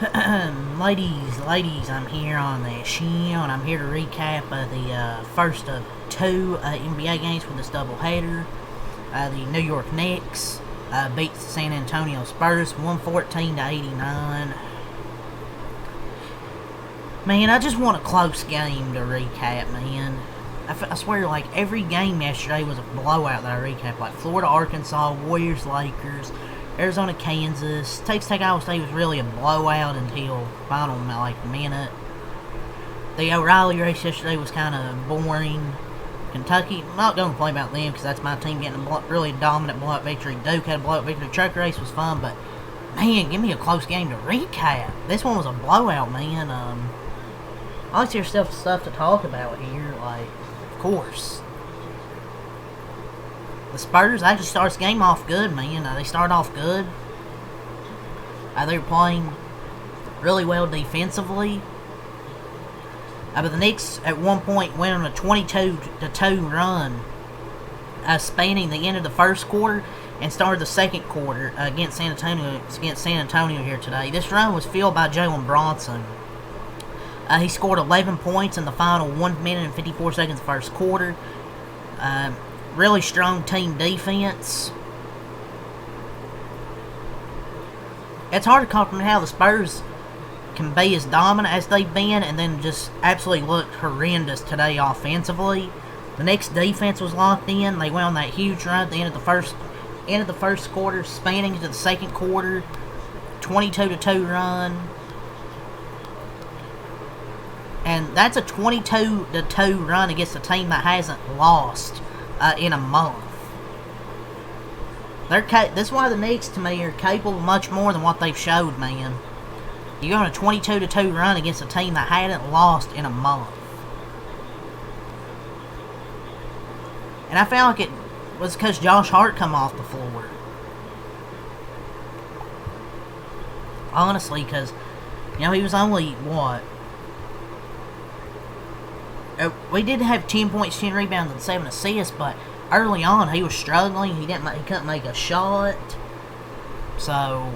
ladies, I'm here on the show, and I'm here to recap the first of two NBA games for this doubleheader. The New York Knicks beat the San Antonio Spurs 114 to 89. Man, I just want a close game to recap, man. I swear, like, every game yesterday was a blowout that I recapped. Like, Florida, Arkansas, Warriors, Lakers, Arizona, Kansas. Texas Tech, Iowa State was really a blowout until final, like, minute. The O'Reilly race yesterday was kind of boring. Kentucky, I'm not going to play about them because that's my team getting a really dominant blowout victory. Duke had a blowout victory. Truck race was fun, but, man, give me a close game to recap. This one was a blowout, man. I like to hear stuff to talk about here, like, of course. The Spurs actually starts the game off good, man. They start off good. They were playing really well defensively. But the Knicks at one point went on a 22-2 run, spanning the end of the first quarter and started the second quarter against San Antonio here today. This run was fueled by Jalen Bronson. He scored 11 points in the final 1 minute and 54 seconds of the first quarter. Really strong team defense. It's hard to comprehend how the Spurs can be as dominant as they've been and then just absolutely looked horrendous today offensively. The Knicks defense was locked in. They went on that huge run at the end of the first quarter, spanning into the second quarter. 22-2 run. And that's a 22-2 run against a team that hasn't lost in a month. That's why the Knicks, to me, are capable of much more than what they've showed, man. You're on a 22-2 run against a team that hadn't lost in a month. And I felt like it was because Josh Hart come off the floor. Honestly, because, he was only, what? We did have 10 points, 10 rebounds, and 7 assists, but early on he was struggling. He couldn't make a shot. So,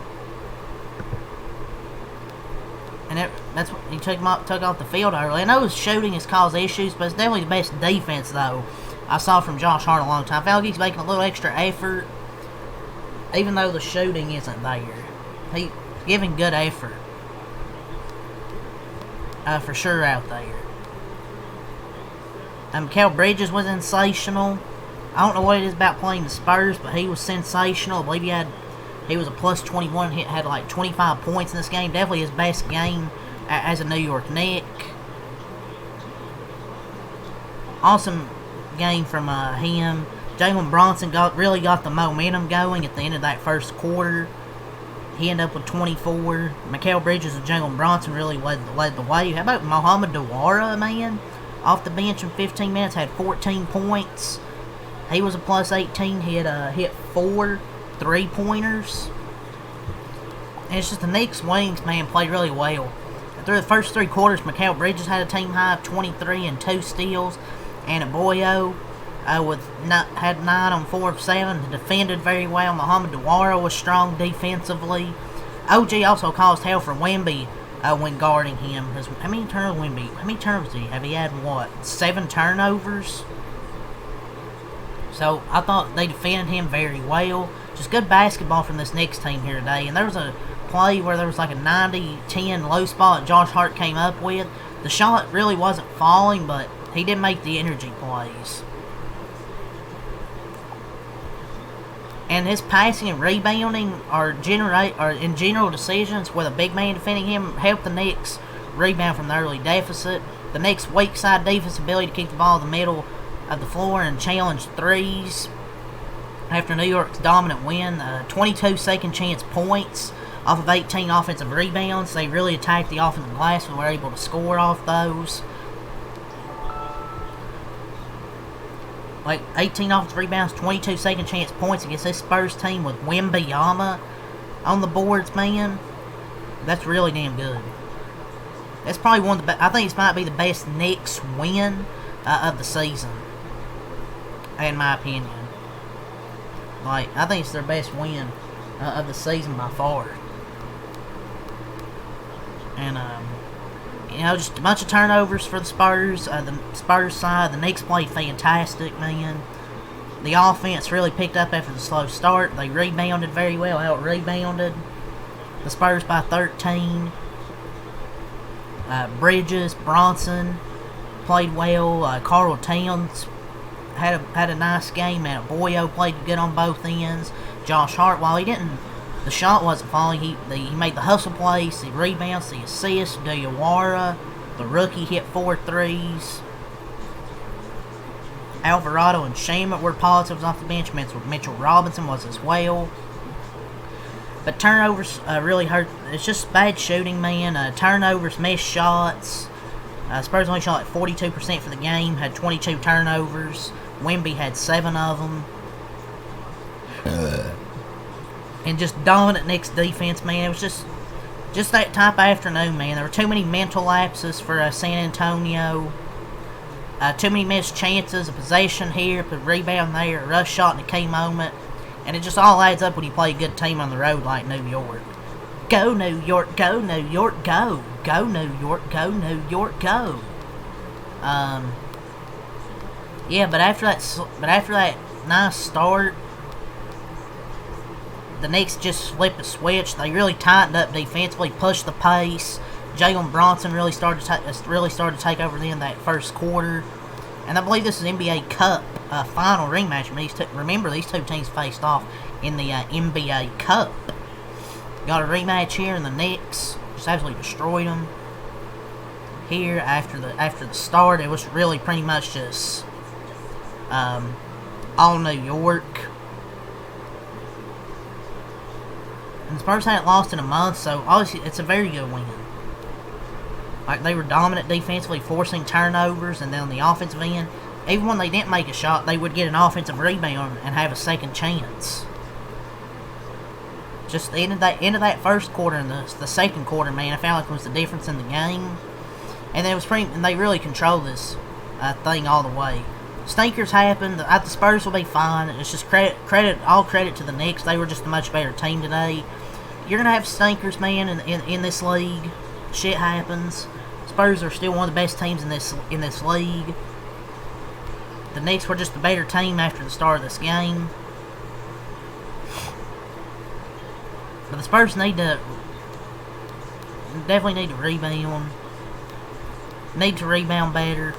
and that's what he took off the field early. I know his shooting has caused issues, but it's definitely the best defense though I saw from Josh Hart in a long time. I feel like he's making a little extra effort, even though the shooting isn't there. He's giving good effort, for sure out there. Mikal Bridges was sensational. I don't know what it is about playing the Spurs, but he was sensational. I believe he was a plus 21, had like 25 points in this game. Definitely his best game as a New York Knick. Awesome game from him. Jalen Bronson really got the momentum going at the end of that first quarter. He ended up with 24. Mikal Bridges and Jalen Bronson really led the way. How about Mohamed Dewara, man? Off the bench in 15 minutes, had 14 points. He was a plus 18. He had hit 4 3-pointers. And it's just the Knicks' wings, man, played really well. Through the first 3 quarters, Mikal Bridges had a team high of 23 and 2 steals. And Boyo had 9 on 4 of 7. Defended very well. Mohamed Dewara was strong defensively. OG also caused hell for Wemby when guarding him. How many turnovers did he have? He had, 7 turnovers? So, I thought they defended him very well. Just good basketball from this Knicks team here today. And there was a play where there was like a 90-10 low spot Josh Hart came up with. The shot really wasn't falling, but he did make the energy plays. And his passing and rebounding in general decisions with a big man defending him helped the Knicks rebound from the early deficit. The Knicks' weak side defense ability to keep the ball in the middle of the floor and challenge threes. After New York's dominant win, 22 second chance points off of 18 offensive rebounds. They really attacked the offensive glass and were able to score off those. Like 18 offensive rebounds, 22 second chance points against this Spurs team with Wembanyama on the boards, man. That's really damn good. That's probably one of the best. I think this might be the best Knicks win of the season, in my opinion. Like, I think it's their best win of the season by far. And, you know, just a bunch of turnovers for the Spurs. The Spurs side, the Knicks played fantastic, man. The offense really picked up after the slow start. They rebounded very well, out-rebounded the Spurs by 13. Bridges, Bronson played well. Carl Towns had a nice game, man. Boyo played good on both ends. Josh Hart, while the shot wasn't falling, he made the hustle plays, the rebounds, the assists. Diawara, the rookie, hit 4 threes. Alvarado and Shamet were positives off the bench. Mitchell Robinson was as well. But turnovers really hurt. It's just bad shooting, man. Turnovers, missed shots. Spurs only shot like 42% for the game. Had 22 turnovers. Wemby had 7 of them. And just dominant Knicks defense, man. It was just that type of afternoon, man. There were too many mental lapses for San Antonio. Too many missed chances, a possession here, a rebound there, a rush shot in a key moment. And it just all adds up when you play a good team on the road like New York. Go New York, go New York, go. Go New York, go New York, go. Yeah, but after that nice start, the Knicks just flipped a switch. They really tightened up defensively, pushed the pace. Jalen Bronson really started to take over in that first quarter. And I believe this is NBA Cup final rematch. Remember, these two teams faced off in the NBA Cup. Got a rematch here, and the Knicks just absolutely destroyed them. Here, after the start, it was really pretty much just all New York. And the Spurs hadn't lost in a month, so obviously it's a very good win. Like, they were dominant defensively, forcing turnovers, and then on the offensive end, even when they didn't make a shot, they would get an offensive rebound and have a second chance. Just the end of that first quarter and the second quarter, man, I felt like it was the difference in the game. And they really controlled this thing all the way. Stinkers happened. The Spurs will be fine. It's just all credit to the Knicks. They were just a much better team today. You're gonna have stinkers, man, in this league. Shit happens. Spurs are still one of the best teams in this league. The Knicks were just a better team after the start of this game. But the Spurs definitely need to rebound. Need to rebound better.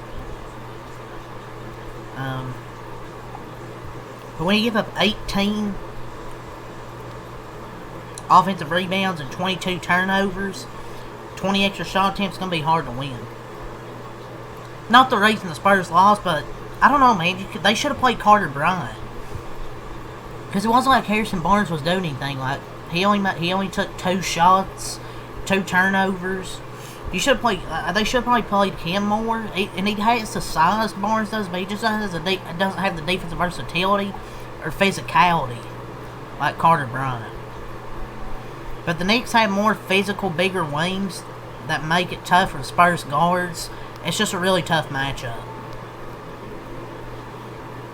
But when you give up 18 offensive rebounds and 22 turnovers, 20 extra shot attempts, it's going to be hard to win. Not the reason the Spurs lost, but I don't know, man. They should have played Carter Bryant. Because it wasn't like Harrison Barnes was doing anything. Like, he only took 2 shots, 2 turnovers. You should have played. They should have probably played him more. And he has the size Barnes does, but he just doesn't have the defensive versatility or physicality like Carter Bryant. But the Knicks have more physical, bigger wings that make it tough for the Spurs guards. It's just a really tough matchup.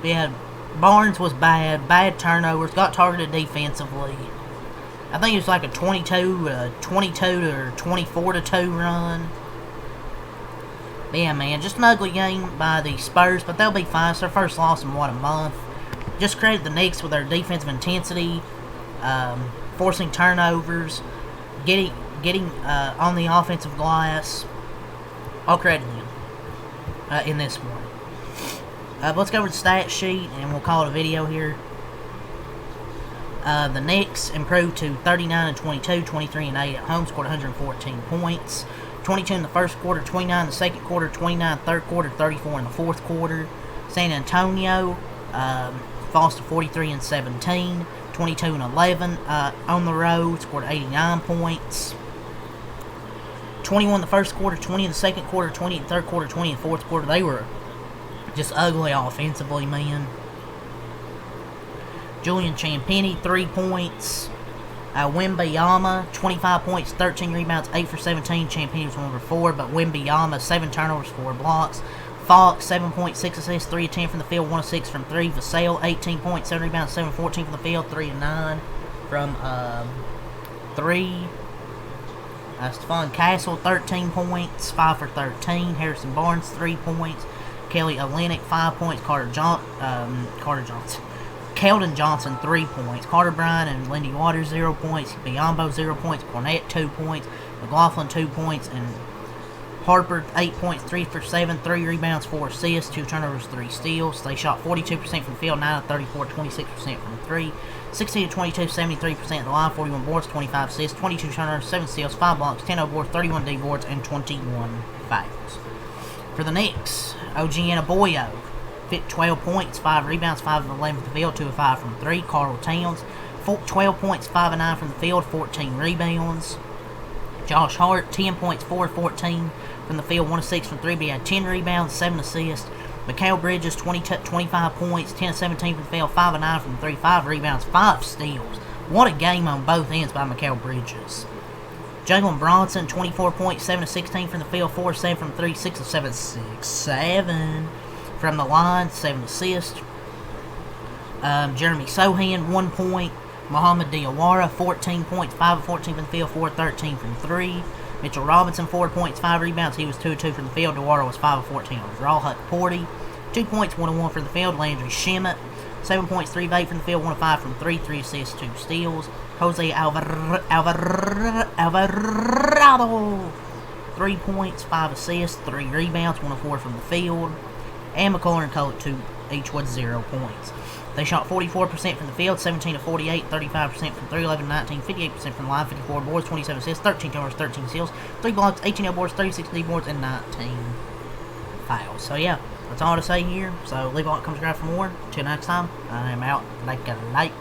But yeah, Barnes was bad turnovers, got targeted defensively. I think it was like a 22 or 24-2 run. But yeah, man, just an ugly game by the Spurs, but they'll be fine. It's their first loss in, a month. Just credit the Knicks with their defensive intensity, forcing turnovers, getting on the offensive glass. I'll credit them in this one. Let's go over the stat sheet, and we'll call it a video here. The Knicks improved to 39-22, 23-8 at home, scored 114 points. 22 in the first quarter, 29 in the second quarter, 29 third quarter, 34 in the fourth quarter. San Antonio falls to 43-17, 22-11 on the road, scored 89 points. 21 in the first quarter, 20 in the second quarter, 20 in the third quarter, 20 in the fourth quarter. They were just ugly offensively, man. Julian Champagnie, 3 points. Wembanyama, 25 points, 13 rebounds, 8 for 17. Champagnie was 1 for 4, but Wembanyama, 7 turnovers, 4 blocks. Fox, 7.6 assists, 3 of 10 from the field, 1 of 6 from 3. Vassell, 18 points, 7 rebounds, 7 of 14 from the field, 3 of 9 from 3. Stephon Castle, 13 points, 5 for 13. Harrison Barnes, 3 points. Kelly Olynyk, 5 points. Keldon Johnson, 3 points. Carter Bryant and Lindy Waters, 0 points. Biyombo, 0 points. Cornette, 2 points. McLaughlin, 2 points. And Harper, 8 points, 3 for 7, 3 rebounds, 4 assists, 2 turnovers, 3 steals. They shot 42% from the field, 9 of 34, 26% from 3. 16 of 22, 73% at the line, 41 boards, 25 assists, 22 turnovers, 7 steals, 5 blocks, 10 boards, 31 D boards, and 21 fouls. For the Knicks, OG Anunoby, 12 points, 5 rebounds, 5 of 11 from the field, 2 of 5 from 3. Carl Towns, 12 points, 5 of 9 from the field, 14 rebounds. Josh Hart, 10 points, 4 of 14 from the field, 1 of 6 from 3, but he had 10 rebounds, 7 assists. Mikal Bridges, 25 points, 10 of 17 from the field, 5 of 9 from 3, 5 rebounds, 5 steals. What a game on both ends by Mikal Bridges. Jalen Bronson, 24 points, 7 of 16 from the field, 4 of 7 from 3, 6 of 7 from the line, 7 assists. Jeremy Sohan, 1 point. Muhammad Diawara, 14 points, 5 of 14 from the field, 4 of 13 from 3. Mitchell Robinson, 4 points, 5 rebounds. He was 2 of 2 from the field. Diawara was 5 of 14 on the draw. Huck Porty, 2 points, 1 of 1 from the field. Landry Shamet, 7 points, 3 of 8 from the field, 1 of 5 from 3, 3 assists, 2 steals. Jose Alvarado, 3 points, 5 assists, 3 rebounds, 1 of 4 from the field. And McCullough and Colt, 2 each with 0 points. They shot 44% from the field, 17 of 48, 35% from 3, 11 19, 58% from the line, 54 boards, 27 assists, 13 turnovers, 13 steals, 3 blocks, 18 boards, 36 D boards, and 19 fouls. So yeah, that's all to say here. So leave a like, comment, subscribe for more. Till next time, I am out like a light.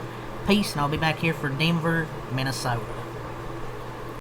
Peace, and I'll be back here for Denver, Minnesota.